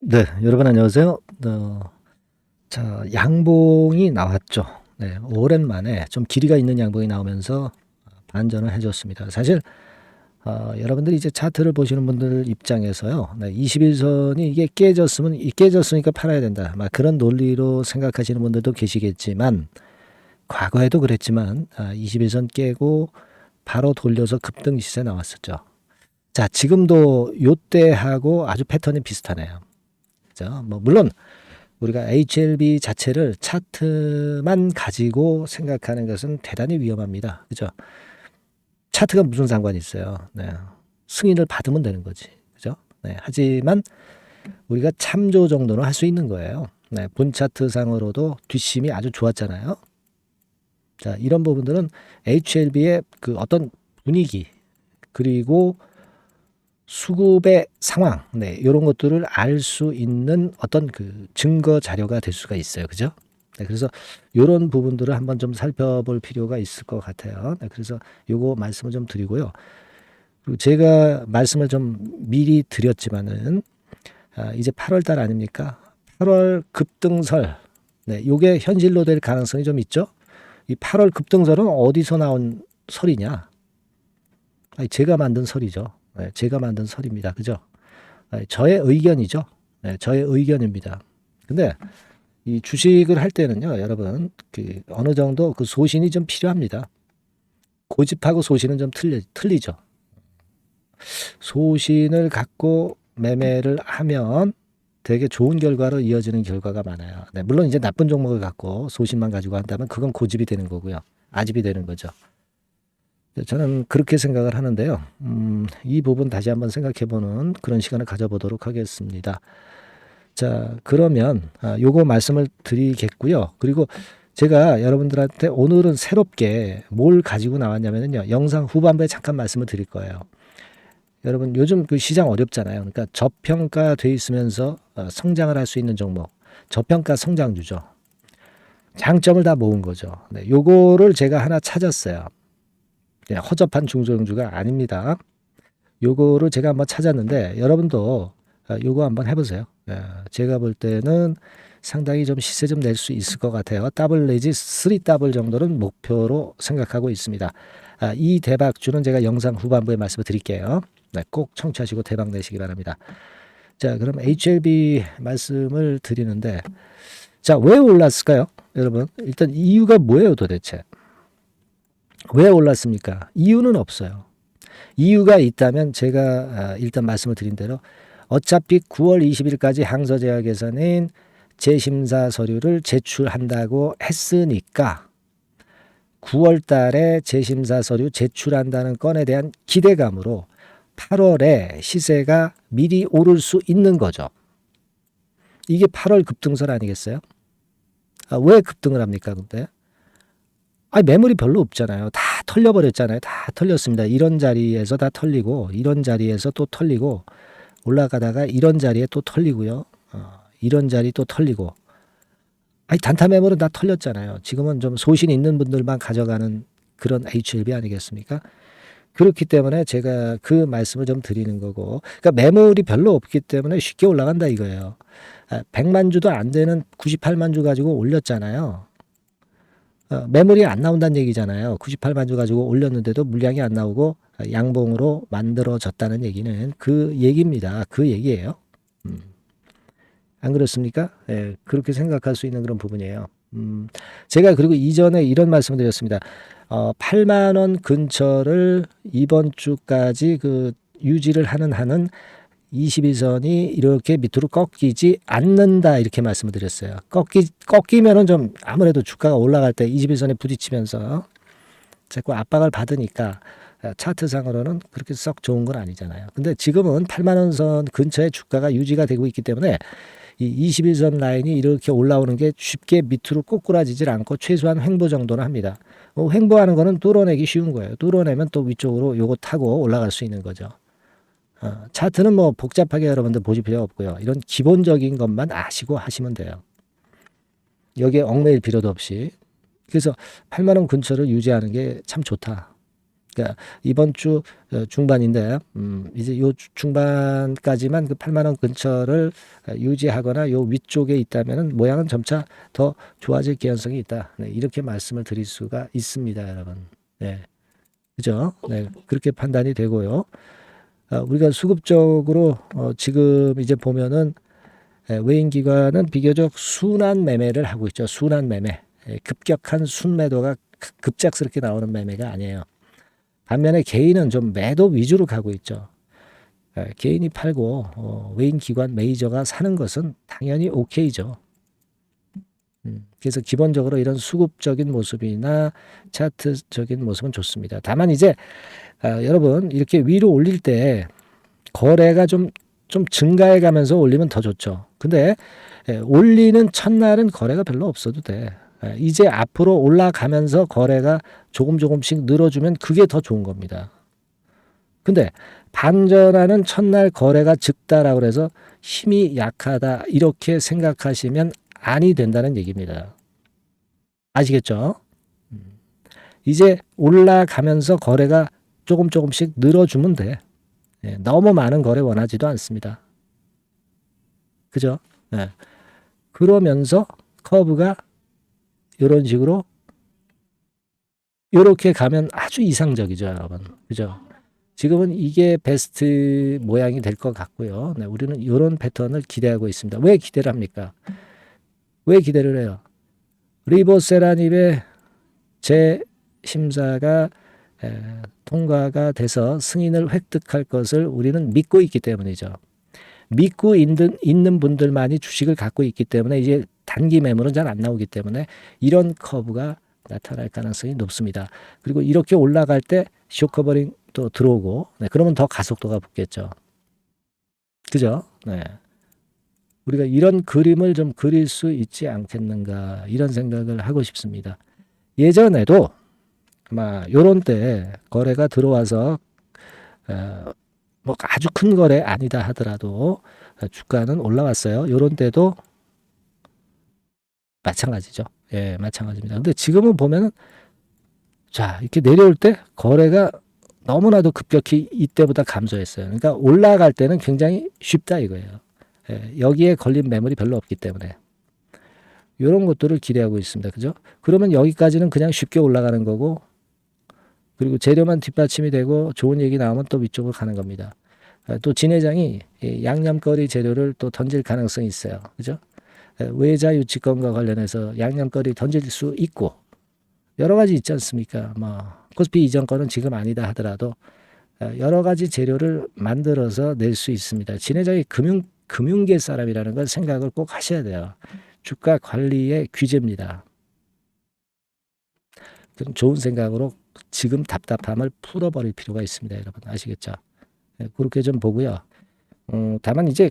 네, 여러분 안녕하세요. 자, 양봉이 나왔죠. 네, 오랜만에 좀 길이가 있는 양봉이 나오면서 반전을 해줬습니다. 사실 여러분들이 이제 차트를 보시는 분들 입장에서요, 네, 21선이 이게 깨졌으면 이 깨졌으니까 팔아야 된다, 막 그런 논리로 생각하시는 분들도 계시겠지만, 과거에도 그랬지만 21선 깨고 바로 돌려서 급등 시세 나왔었죠. 자, 지금도 요때하고 아주 패턴이 비슷하네요. 그죠? 뭐 물론 우리가 HLB 자체를 차트만 가지고 생각하는 것은 대단히 위험합니다. 그죠? 차트가 무슨 상관이 있어요. 네. 승인을 받으면 되는 거지. 그죠? 네. 하지만 우리가 참조 정도는 할 수 있는 거예요. 네. 본 차트 상으로도 뒷심이 아주 좋았잖아요. 자, 이런 부분들은 HLB의 그 어떤 분위기, 그리고 수급의 상황, 네, 이런 것들을 알 수 있는 어떤 그 증거 자료가 될 수가 있어요. 그죠? 네, 그래서 이런 부분들을 한번 좀 살펴볼 필요가 있을 것 같아요. 네, 그래서 요거 말씀을 좀 드리고요. 그리고 제가 말씀을 좀 미리 드렸지만은 이제 8월 달 아닙니까? 8월 급등설. 네, 요게 현실로 될 가능성이 좀 있죠. 이 8월 급등설은 어디서 나온 설이냐? 아니, 제가 만든 설이죠. 네, 제가 만든 설입니다. 그죠? 저의 의견이죠. 네, 저의 의견입니다. 근데 이 주식을 할 때는요, 여러분, 그 어느 정도 그 소신이 좀 필요합니다. 고집하고 소신은 좀 틀리죠. 소신을 갖고 매매를 하면 되게 좋은 결과로 이어지는 결과가 많아요. 네, 물론 이제 나쁜 종목을 갖고 소신만 가지고 한다면 그건 고집이 되는 거고요. 아집이 되는 거죠. 저는 그렇게 생각을 하는데요. 이 부분 다시 한번 생각해보는 그런 시간을 가져보도록 하겠습니다. 자, 그러면 요거 말씀을 드리겠고요. 그리고 제가 여러분들한테 오늘은 새롭게 뭘 가지고 나왔냐면요. 영상 후반부에 잠깐 말씀을 드릴 거예요. 여러분 요즘 그 시장 어렵잖아요. 그러니까 저평가 돼 있으면서 성장을 할 수 있는 종목, 저평가 성장주죠. 장점을 다 모은 거죠. 네, 요거를 제가 하나 찾았어요. 네, 허접한 중소형주가 아닙니다. 요거를 제가 한번 찾았는데 여러분도 요거 한번 해보세요. 제가 볼 때는 상당히 좀 시세 좀 낼 수 있을 것 같아요. 더블 내지 3더블 정도는 목표로 생각하고 있습니다. 이 대박주는 제가 영상 후반부에 말씀을 드릴게요. 네, 꼭 청취하시고 대박 내시기 바랍니다. 자, 그럼 HLB 말씀을 드리는데, 자, 왜 올랐을까요? 여러분, 일단 이유가 뭐예요, 도대체? 왜 올랐습니까? 이유는 없어요. 이유가 있다면 제가 일단 말씀을 드린 대로 어차피 9월 20일까지 항서제약에서는 재심사 서류를 제출한다고 했으니까 9월 달에 재심사 서류 제출한다는 건에 대한 기대감으로 8월에 시세가 미리 오를 수 있는 거죠. 이게 8월 급등설 아니겠어요? 왜 급등을 합니까, 근데? 매물이 별로 없잖아요. 다 털려버렸잖아요. 다 털렸습니다. 이런 자리에서 다 털리고, 이런 자리에서 또 털리고, 올라가다가 이런 자리에 또 털리고요. 이런 자리 또 털리고. 단타 매물은 다 털렸잖아요. 지금은 좀 소신 있는 분들만 가져가는 그런 HLB 아니겠습니까? 그렇기 때문에 제가 그 말씀을 좀 드리는 거고. 그러니까 매물이 별로 없기 때문에 쉽게 올라간다 이거예요. 100만 주도 안 되는 98만 주 가지고 올렸잖아요. 매물이 안 나온다는 얘기잖아요. 98만 주 가지고 올렸는데도 물량이 안 나오고 양봉으로 만들어졌다는 얘기는 그 얘기입니다. 그 얘기예요. 안 그렇습니까? 예, 그렇게 생각할 수 있는 그런 부분이에요. 제가 그리고 이전에 이런 말씀을 드렸습니다. 8만 원 근처를 이번 주까지 그 유지를 하는 한은 21선이 이렇게 밑으로 꺾이지 않는다 이렇게 말씀을 드렸어요. 꺾이면은 좀 아무래도 주가가 올라갈 때 21선에 부딪히면서 자꾸 압박을 받으니까 차트상으로는 그렇게 썩 좋은 건 아니잖아요. 근데 지금은 8만 원 선 근처에 주가가 유지가 되고 있기 때문에 이 21선 라인이 이렇게 올라오는 게 쉽게 밑으로 꼬꾸라지질 않고 최소한 횡보 정도는 합니다. 횡보하는 거는 뚫어내기 쉬운 거예요. 뚫어내면 또 위쪽으로 요거 타고 올라갈 수 있는 거죠. 차트는 뭐 복잡하게 여러분들 보실 필요 없고요. 이런 기본적인 것만 아시고 하시면 돼요. 여기에 얽매일 필요도 없이. 그래서 8만 원 근처를 유지하는 게 참 좋다. 그러니까 이번 주 중반인데 이제 요 중반까지만 그 8만 원 근처를 유지하거나 요 위쪽에 있다면은 모양은 점차 더 좋아질 개연성이 있다. 네, 이렇게 말씀을 드릴 수가 있습니다, 여러분. 네. 그죠? 네. 그렇게 판단이 되고요. 우리가 수급적으로 지금 이제 보면은 외인 기관은 비교적 순한 매매를 하고 있죠. 순한 매매. 급격한 순매도가 급작스럽게 나오는 매매가 아니에요. 반면에 개인은 좀 매도 위주로 가고 있죠. 개인이 팔고 외인 기관 메이저가 사는 것은 당연히 오케이죠. 그래서 기본적으로 이런 수급적인 모습이나 차트적인 모습은 좋습니다. 다만 이제 여러분 이렇게 위로 올릴 때 거래가 좀 증가해 가면서 올리면 더 좋죠. 근데 올리는 첫날은 거래가 별로 없어도 돼. 이제 앞으로 올라가면서 거래가 조금씩 늘어주면 그게 더 좋은 겁니다. 근데 반전하는 첫날 거래가 적다라고 해서 힘이 약하다 이렇게 생각하시면 아니 된다는 얘기입니다. 아시겠죠? 이제 올라가면서 거래가 조금씩 늘어주면 돼. 너무 많은 거래 원하지도 않습니다. 그죠? 네. 그러면서 커브가 이런 식으로 이렇게 가면 아주 이상적이죠, 여러분. 그죠? 지금은 이게 베스트 모양이 될 것 같고요. 네, 우리는 이런 패턴을 기대하고 있습니다. 왜 기대를 합니까? 왜 기대를 해요? 리보세라님의 재심사가 통과가 돼서 승인을 획득할 것을 우리는 믿고 있기 때문이죠. 믿고 있는 분들만이 주식을 갖고 있기 때문에 이제 단기 매물은 잘 안 나오기 때문에 이런 커브가 나타날 가능성이 높습니다. 그리고 이렇게 올라갈 때 쇼커버링 또 들어오고 그러면 더 가속도가 붙겠죠. 그죠? 네. 우리가 이런 그림을 좀 그릴 수 있지 않겠는가 이런 생각을 하고 싶습니다. 예전에도 아마 요런 때 거래가 들어와서 뭐 아주 큰 거래 아니다 하더라도 주가는 올라왔어요. 요런 때도 마찬가지죠. 예, 마찬가지입니다. 근데 지금은 보면은 자, 이렇게 내려올 때 거래가 너무나도 급격히 이때보다 감소했어요. 그러니까 올라갈 때는 굉장히 쉽다 이거예요. 예, 여기에 걸린 매물이 별로 없기 때문에. 이런 것들을 기대하고 있습니다. 그죠? 그러면 여기까지는 그냥 쉽게 올라가는 거고, 그리고 재료만 뒷받침이 되고 좋은 얘기 나오면 또 위쪽으로 가는 겁니다. 또 진 회장이 양념거리 재료를 또 던질 가능성이 있어요. 그죠? 외자 유치권과 관련해서 양념거리 던질 수 있고, 여러 가지 있지 않습니까? 뭐, 코스피 이전 거는 지금 아니다 하더라도, 여러 가지 재료를 만들어서 낼 수 있습니다. 진 회장이 금융계 사람이라는 걸 생각을 꼭 하셔야 돼요. 주가 관리의 귀재입니다. 좋은 생각으로 지금 답답함을 풀어버릴 필요가 있습니다. 여러분 아시겠죠? 그렇게 좀 보고요. 다만 이제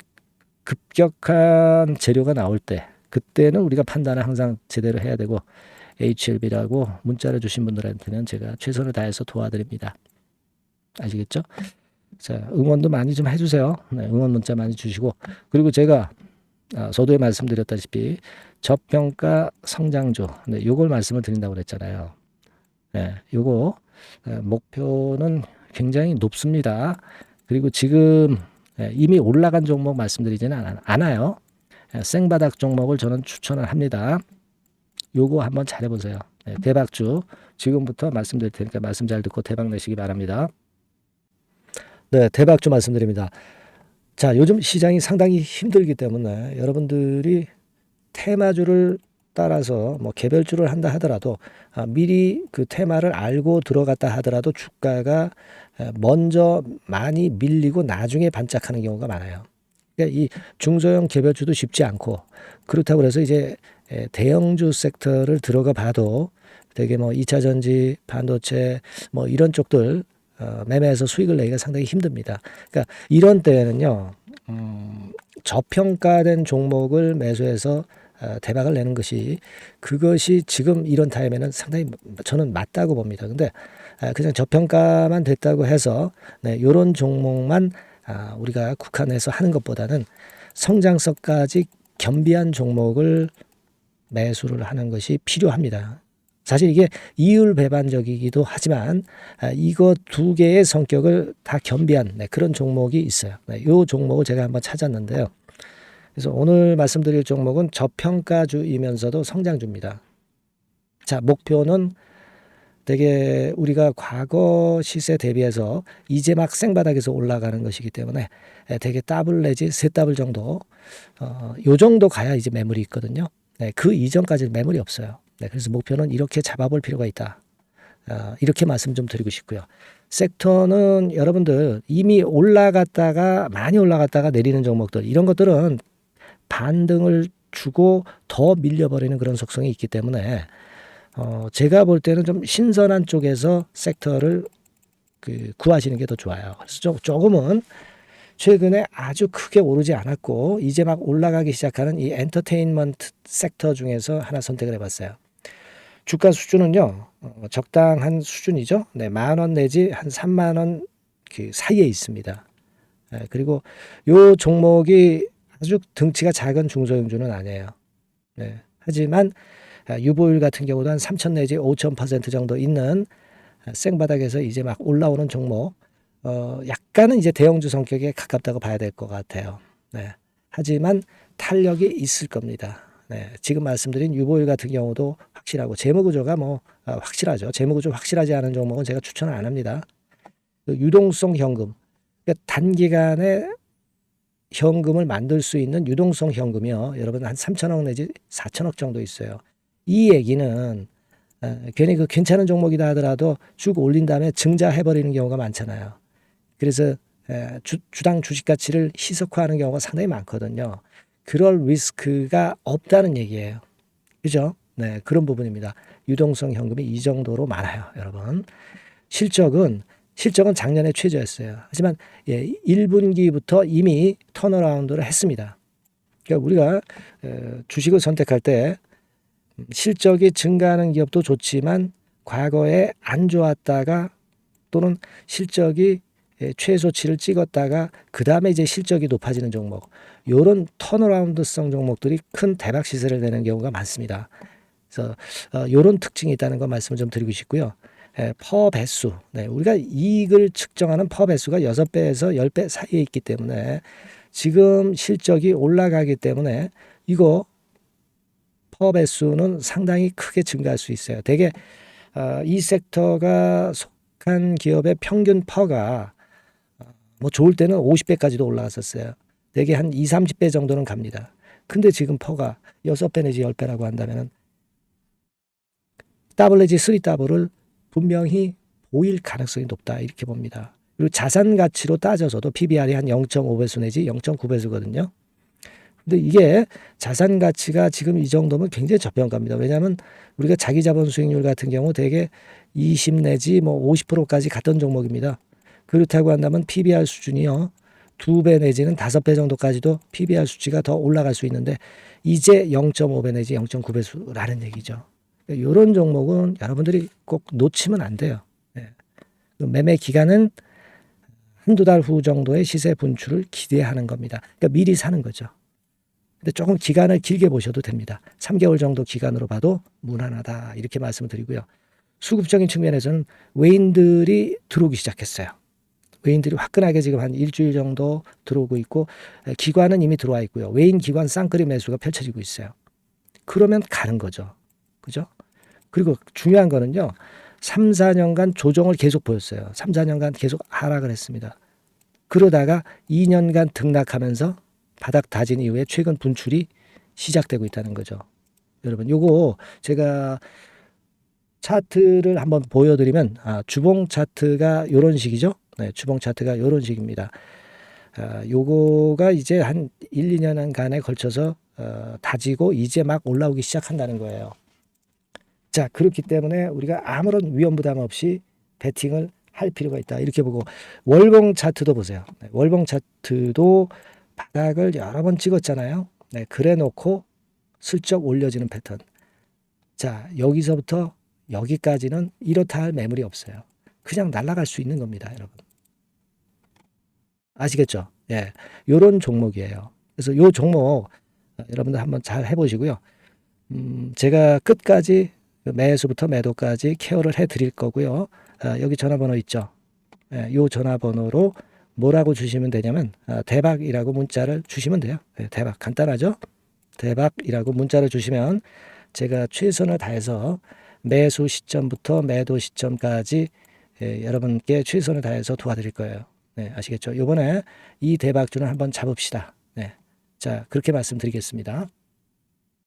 급격한 재료가 나올 때 그때는 우리가 판단을 항상 제대로 해야 되고 HLB라고 문자를 주신 분들한테는 제가 최선을 다해서 도와드립니다. 아시겠죠? 자, 응원도 많이 좀 해주세요. 네, 응원 문자 많이 주시고 그리고 제가 서두에 말씀드렸다시피 저평가 성장주 요걸 말씀을 드린다고 그랬잖아요. 네, 요거 목표는 굉장히 높습니다. 그리고 지금 이미 올라간 종목 말씀드리지는 않아요. 생바닥 종목을 저는 추천을 합니다. 요거 한번 잘해보세요. 대박주 지금부터 말씀드릴 테니까 말씀 잘 듣고 대박 내시기 바랍니다. 네, 대박주 말씀드립니다. 자, 요즘 시장이 상당히 힘들기 때문에 여러분들이 테마주를 따라서 뭐 개별주를 한다 하더라도 미리 그 테마를 알고 들어갔다 하더라도 주가가 먼저 많이 밀리고 나중에 반짝하는 경우가 많아요. 그러니까 이 중소형 개별주도 쉽지 않고 그렇다고 해서 이제 대형주 섹터를 들어가 봐도 되게 뭐 2차 전지, 반도체 뭐 이런 쪽들 매매해서 수익을 내기가 상당히 힘듭니다. 그러니까 이런 때에는요, 저평가된 종목을 매수해서 대박을 내는 것이 그것이 지금 이런 타임에는 상당히 저는 맞다고 봅니다. 근데 그냥 저평가만 됐다고 해서 이런 종목만 우리가 국한해서 하는 것보다는 성장성까지 겸비한 종목을 매수를 하는 것이 필요합니다. 사실 이게 이율 배반적이기도 하지만 이거 두 개의 성격을 다 겸비한 그런 종목이 있어요. 이 종목을 제가 한번 찾았는데요. 그래서 오늘 말씀드릴 종목은 저평가주이면서도 성장주입니다. 자, 목표는 되게 우리가 과거 시세 대비해서 이제 막 생바닥에서 올라가는 것이기 때문에 되게 더블 내지 세 더블 정도 요 정도 가야 이제 매물이 있거든요. 그 이전까지는 매물이 없어요. 그래서 목표는 이렇게 잡아볼 필요가 있다. 이렇게 말씀 좀 드리고 싶고요. 섹터는 여러분들 이미 올라갔다가 많이 올라갔다가 내리는 종목들 이런 것들은 반등을 주고 더 밀려버리는 그런 속성이 있기 때문에 제가 볼 때는 좀 신선한 쪽에서 섹터를 구하시는 게 더 좋아요. 그래서 조금은 최근에 아주 크게 오르지 않았고 이제 막 올라가기 시작하는 이 엔터테인먼트 섹터 중에서 하나 선택을 해봤어요. 주가 수준은요 적당한 수준이죠. 10,000원 내지 한 30,000원 그 사이에 있습니다. 그리고 요 종목이 아주 등치가 작은 중소형주는 아니에요. 하지만 유보율 같은 경우도 한 3,000 내지 5,000% 정도 있는 생바닥에서 이제 막 올라오는 종목, 약간은 이제 대형주 성격에 가깝다고 봐야 될 것 같아요. 하지만 탄력이 있을 겁니다. 지금 말씀드린 유보율 같은 경우도 확실하고 재무구조가 확실하죠. 재무구조 확실하지 않은 종목은 제가 추천을 안 합니다. 유동성 현금, 그러니까 단기간에 현금을 만들 수 있는 유동성 현금이요. 여러분 한 3,000억 내지 4,000억 정도 있어요. 이 얘기는 괜히 괜찮은 종목이다 하더라도 쭉 올린 다음에 증자해버리는 경우가 많잖아요. 그래서 주당 주식 가치를 희석화하는 경우가 상당히 많거든요. 그럴 리스크가 없다는 얘기예요. 그죠? 그런 부분입니다. 유동성 현금이 이 정도로 많아요, 여러분. 실적은 작년에 최저였어요. 하지만 1분기부터 이미 턴어라운드를 했습니다. 그러니까 우리가 주식을 선택할 때 실적이 증가하는 기업도 좋지만 과거에 안 좋았다가 또는 실적이 최소치를 찍었다가 그 다음에 이제 실적이 높아지는 종목, 이런 턴어라운드성 종목들이 큰 대박 시세를 내는 경우가 많습니다. 그래서 이런 특징이 있다는 거 말씀을 좀 드리고 싶고요. 퍼 배수, 우리가 이익을 측정하는 퍼 배수가 6배에서 10배 사이에 있기 때문에 지금 실적이 올라가기 때문에 이거 퍼 배수는 상당히 크게 증가할 수 있어요. 대개 이 섹터가 속한 기업의 평균 퍼가 좋을 때는 50배까지도 올라갔었어요. 대개 한 2, 30배 정도는 갑니다. 근데 지금 퍼가 6배 내지 10배라고 한다면 더블 내지 3 더블을 분명히 보일 가능성이 높다 이렇게 봅니다. 그리고 자산 가치로 따져서도 PBR이 한 0.5배수 내지 0.9배수거든요. 근데 이게 자산 가치가 지금 이 정도면 굉장히 저평가입니다. 왜냐하면 우리가 자기 자본 수익률 같은 경우 대개 20 내지 50%까지 갔던 종목입니다. 그렇다고 한다면 PBR 수준이요 2배 내지는 5배 정도까지도 PBR 수치가 더 올라갈 수 있는데 이제 0.5배 내지 0.9배수라는 얘기죠. 이런 종목은 여러분들이 꼭 놓치면 안 돼요. 매매 기간은 한두 달 후 정도의 시세 분출을 기대하는 겁니다. 그러니까 미리 사는 거죠. 근데 조금 기간을 길게 보셔도 됩니다. 3개월 정도 기간으로 봐도 무난하다 이렇게 말씀을 드리고요. 수급적인 측면에서는 외인들이 들어오기 시작했어요. 외인들이 화끈하게 지금 한 일주일 정도 들어오고 있고 기관은 이미 들어와 있고요. 외인 기관 쌍끌이 매수가 펼쳐지고 있어요. 그러면 가는 거죠. 그죠? 그리고 중요한 거는요. 3, 4년간 조정을 계속 보였어요. 3, 4년간 계속 하락을 했습니다. 그러다가 2년간 등락하면서 바닥 다진 이후에 최근 분출이 시작되고 있다는 거죠. 여러분 요거 제가 차트를 한번 보여드리면 주봉 차트가 요런 식이죠. 주봉 차트가 요런 식입니다. 요거가 이제 한 1, 2년간에 걸쳐서 다지고 이제 막 올라오기 시작한다는 거예요. 자, 그렇기 때문에 우리가 아무런 위험 부담 없이 베팅을 할 필요가 있다. 이렇게 보고 월봉 차트도 보세요. 월봉 차트도 바닥을 여러 번 찍었잖아요. 그래 놓고 슬쩍 올려지는 패턴. 자, 여기서부터 여기까지는 이렇다 할 매물이 없어요. 그냥 날아갈 수 있는 겁니다, 여러분. 아시겠죠? 요런 종목이에요. 그래서 요 종목 여러분들 한번 잘 해보시고요. 제가 끝까지 그 매수부터 매도까지 케어를 해 드릴 거고요. 여기 전화번호 있죠. 요 전화번호로 뭐라고 주시면 되냐면 대박이라고 문자를 주시면 돼요. 대박 간단하죠. 대박이라고 문자를 주시면 제가 최선을 다해서 매수 시점부터 매도 시점까지 여러분께 최선을 다해서 도와드릴 거예요. 네, 아시겠죠? 요번에 이 대박주는 한번 잡읍시다. 네. 자, 그렇게 말씀드리겠습니다.